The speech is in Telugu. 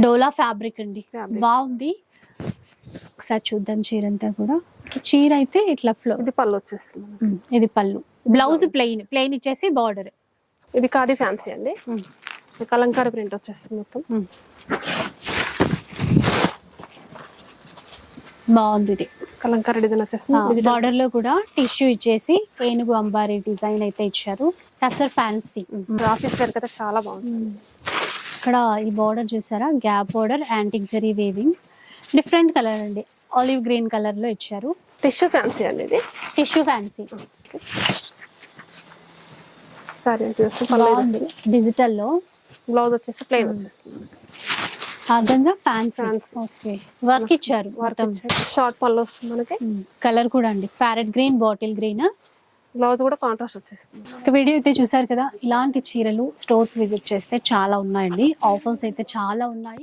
డోలా ఫ్యాబ్రిక్ అండి, బాగుంది. ఒకసారి చూద్దాం చీర అంతా కూడా. చీర అయితే ఇట్లా ఫ్లో, ఇది పళ్ళు వచ్చేస్తుంది. ఇది పళ్ళు, బ్లౌజ్ ప్లెయిన్ ఇచ్చేసి బార్డర్. ఇది కాడి ఫ్యాన్సీ అండి, కలంకారీ ప్రింట్ వచ్చేస్తుంది మొత్తం. బాగుంది. ఇది కలంకారీ డిజైన్ వచ్చేస్తుంది. బార్డర్ లో కూడా టిష్యూ ఇచ్చేసి ఏనుగు అంబారీ డిజైన్ అయితే ఇచ్చారు. టసర్ ఫ్యాన్సీ ఆఫీస్ వేర్ అయితే చాలా బాగుంది. ఇక్కడ ఈ బార్డర్ చూసారా, gap border, antique zari weaving, different colour అండి, ఆలివ్ గ్రీన్ కలర్ లో ఇచ్చారు. టిష్యూ ఫ్యాన్సీ అండి, ఇది టిష్యూ ఫ్యాన్సీ సారీ బాగుంది. డిజిటల్ లో బ్లౌజ్ వచ్చేసి ప్లెయిన్ వచ్చేస్తుంది. ఆర్గంజా ఫ్యాన్సీ, ఓకే వర్క్ ఇచ్చారు. షార్ట్ పళ్ళు వస్తుంది మనకి. కలర్ కూడా అండి parrot green, bottle green. Blouse కూడా కాంట్రాస్ట్ వచ్చేస్తుంది. వీడియో అయితే చూసారు కదా, ఇలాంటి చీరలు స్టోర్ విజిట్ చేస్తే చాలా ఉన్నాయండి. ఆఫర్స్ అయితే చాలా ఉన్నాయి.